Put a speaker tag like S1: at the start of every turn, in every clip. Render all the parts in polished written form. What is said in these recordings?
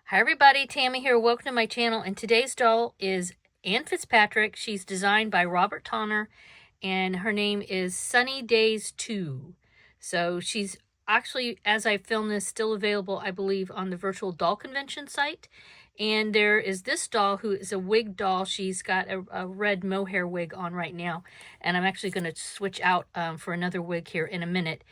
S1: Hi everybody, Tammy here. Welcome to my channel, and today's doll is Ann Fitzpatrick. She's designed by Robert Tonner, and her name is Sunny Days 2. So she's actually, as I film this, still available, I believe, on the virtual doll convention site. And there is this doll who is a wig doll. She's got a red mohair wig on right now, and I'm actually going to switch out for another wig here in a minute.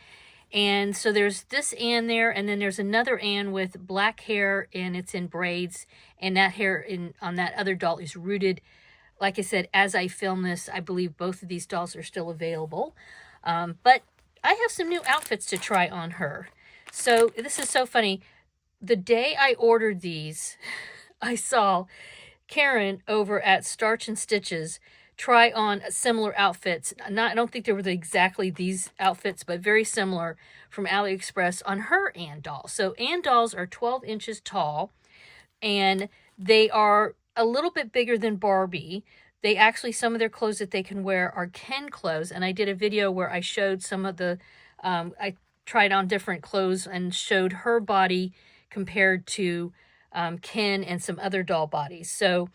S1: And so there's this Ann there, and then there's another Ann with black hair, and it's in braids, and that hair on that other doll is rooted. Like I said, as I film this, I believe both of these dolls are still available. But I have some new outfits to try on her. So this is so funny. The day I ordered these, I saw Karen over at Starch and Stitches try on similar outfits. I don't think they were exactly these outfits, but very similar from AliExpress on her Ann doll. So Ann dolls are 12 inches tall, and they are a little bit bigger than Barbie. They actually, some of their clothes that they can wear are Ken clothes, and I did a video where I showed some of the, I tried on different clothes and showed her body compared to Ken and some other doll bodies. So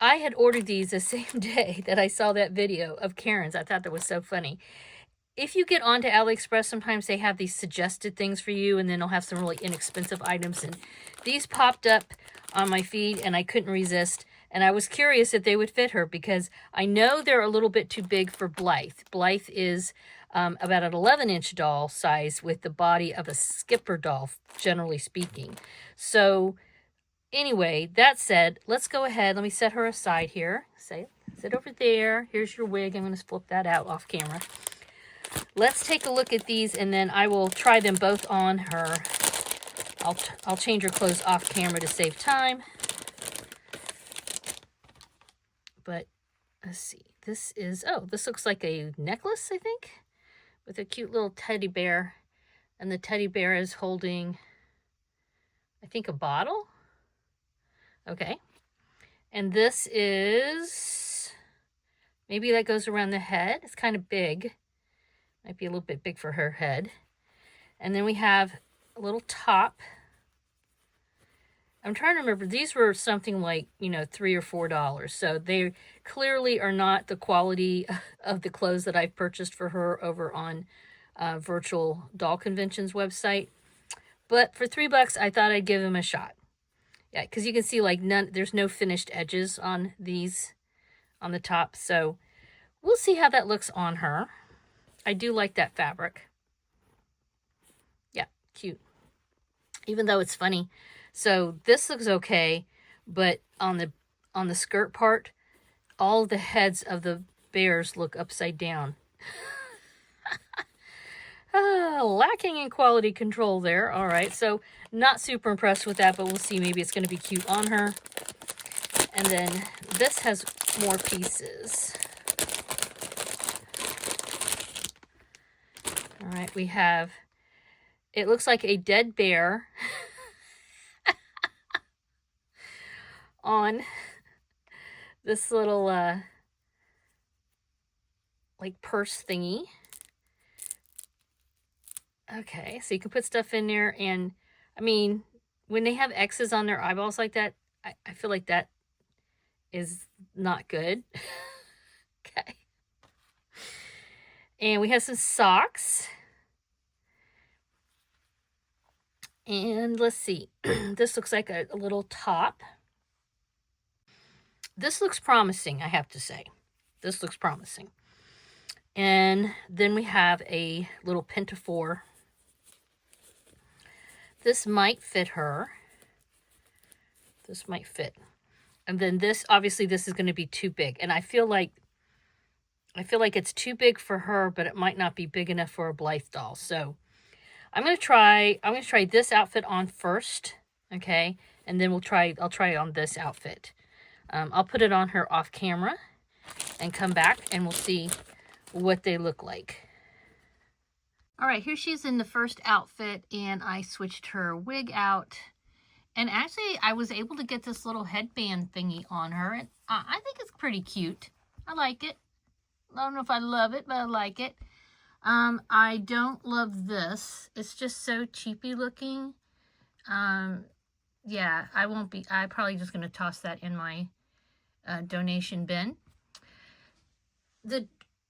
S1: I had ordered these the same day that I saw that video of Karen's. I thought that was so funny. If you get onto AliExpress, sometimes they have these suggested things for you, and then they'll have some really inexpensive items. And these popped up on my feed, and I couldn't resist. And I was curious if they would fit her, because I know they're a little bit too big for Blythe. Blythe is about an 11-inch doll size with the body of a Skipper doll, generally speaking. So anyway, that said, let's go ahead. Let me set her aside here. Sit over there. Here's your wig. I'm going to flip that out off camera. Let's take a look at these, and then I will try them both on her. I'll change her clothes off camera to save time. But let's see. This looks like a necklace, I think, with a cute little teddy bear. And the teddy bear is holding, I think, a bottle. Okay. And this is, maybe that goes around the head. It's kind of big. Might be a little bit big for her head. And then we have a little top. I'm trying to remember. These were something like, $3 or $4. So they clearly are not the quality of the clothes that I've purchased for her over on Virtual Doll Convention's website. But for $3, I thought I'd give them a shot. Yeah, because you can see there's no finished edges on these on the top. So we'll see how that looks on her. I do like that fabric. Yeah, cute. Even though it's funny. So this looks okay, but on the skirt part, all the heads of the bears look upside down. Lacking in quality control there. All right, so not super impressed with that, but we'll see. Maybe it's going to be cute on her. And then this has more pieces. All right, we have, it looks like a dead bear on this little like purse thingy. Okay, so you can put stuff in there, and I mean, when they have X's on their eyeballs like that, I feel like that is not good. Okay. And we have some socks. And let's see. This looks like a little top. This looks promising, I have to say. This looks promising. And then we have a little pinafore. This might fit her. This might fit. And then this, obviously this is going to be too big. And I feel like it's too big for her, but it might not be big enough for a Blythe doll. So I'm going to try this outfit on first, okay? And then I'll try on this outfit. I'll put it on her off camera and come back, and we'll see what they look like. All right, here she is in the first outfit, and I switched her wig out. And actually, I was able to get this little headband thingy on her, and I think it's pretty cute. I like it. I don't know if I love it, but I like it. I don't love this. It's just so cheapy looking. yeah, I'm probably just going to toss that in my donation bin. The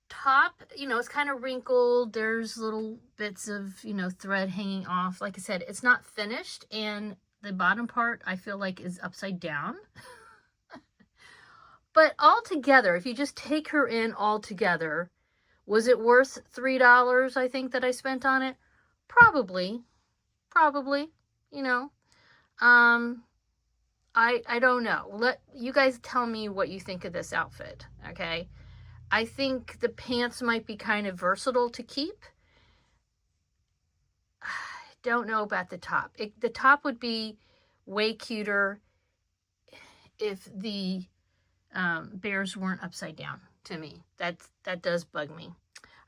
S1: top, it's kind of wrinkled. There's little bits of, thread hanging off. Like I said, it's not finished, and the bottom part I feel like is upside down. But all together, if you just take her in all together, was it worth $3, I think, that I spent on it? Probably. Probably. I don't know. Let you guys tell me what you think of this outfit, okay? I think the pants might be kind of versatile to keep. I don't know about the top. The top would be way cuter if the bears weren't upside down, to me. That does bug me.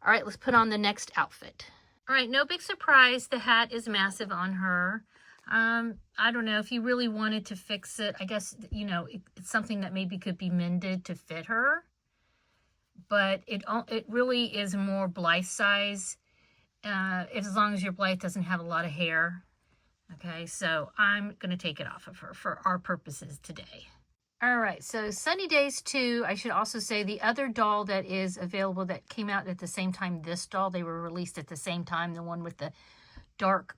S1: All right, let's put on the next outfit. All right, no big surprise. The hat is massive on her. I don't know if you really wanted to fix it. I guess, it's something that maybe could be mended to fit her. But it really is more Blythe size, as long as your Blythe doesn't have a lot of hair. Okay, so I'm going to take it off of her for our purposes today. All right, so Sunny Days 2, I should also say the other doll that is available that came out at the same time this doll, they were released at the same time, the one with the dark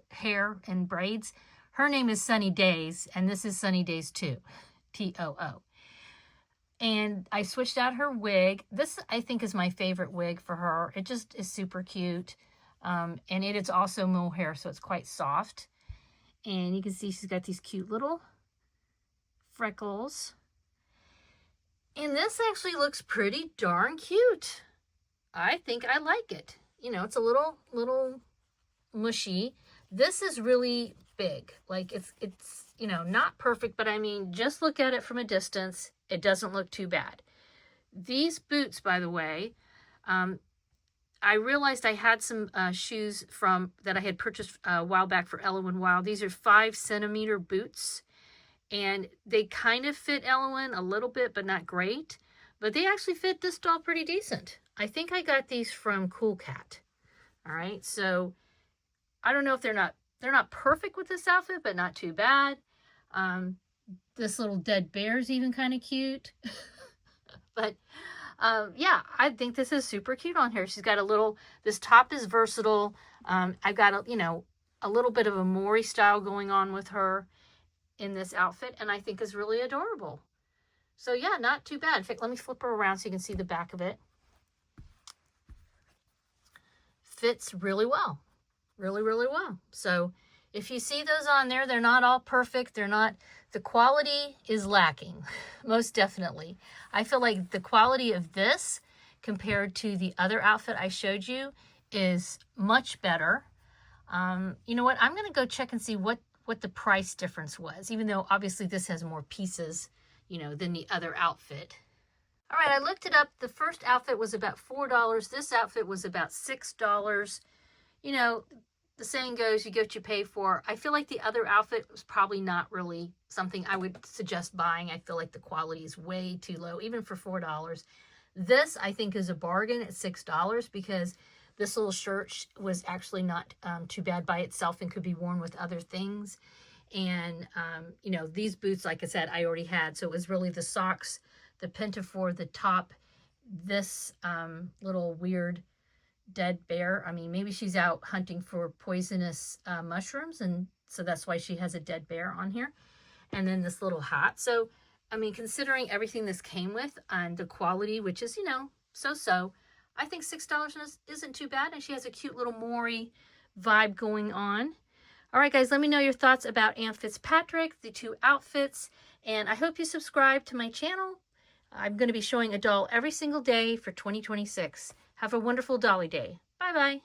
S1: hair and braids. Her name is Sunny Days, and this is Sunny Days 2, T-O-O. And I switched out her wig. This, I think, is my favorite wig for her. It just is super cute. And it is also mohair, so it's quite soft. And you can see she's got these cute little freckles. And this actually looks pretty darn cute. I think I like it. It's a little mushy. This is really big. Like, it's not perfect, but I mean, just look at it from a distance. It doesn't look too bad. These boots, by the way, I realized I had some shoes that I had purchased a while back for Elowen Wild. These are 5-centimeter boots, and they kind of fit Elowen a little bit, but not great. But they actually fit this doll pretty decent. I think I got these from Cool Cat. All right, so I don't know if they're not perfect with this outfit, but not too bad. This little dead bear's even kind of cute. But yeah, I think this is super cute on her. She's got this top is versatile. I've got a little bit of a Maury style going on with her in this outfit, and I think is really adorable. So yeah, not too bad. In fact, let me flip her around so you can see the back of it. Fits really well. Really, really well. So if you see those on there, they're not all perfect. The quality is lacking, most definitely. I feel like the quality of this compared to the other outfit I showed you is much better. You know what? I'm going to go check and see what the price difference was, even though obviously this has more pieces, than the other outfit. All right, I looked it up. The first outfit was about $4. This outfit was about $6. The saying goes, you get what you pay for. I feel like the other outfit was probably not really something I would suggest buying. I feel like the quality is way too low, even for $4. This, I think, is a bargain at $6 because this little shirt was actually not too bad by itself and could be worn with other things. And, these boots, like I said, I already had. So it was really the socks, the pinafore, the top, this little weird dead bear. I mean, maybe she's out hunting for poisonous mushrooms, and so that's why she has a dead bear on here. And then this little hat. So, I mean, considering everything this came with and the quality, which is, so-so, I think $6 isn't too bad. And she has a cute little Maury vibe going on. All right, guys, let me know your thoughts about Aunt Fitzpatrick, the two outfits. And I hope you subscribe to my channel. I'm going to be showing a doll every single day for 2026. Have a wonderful Dolly Day. Bye-bye.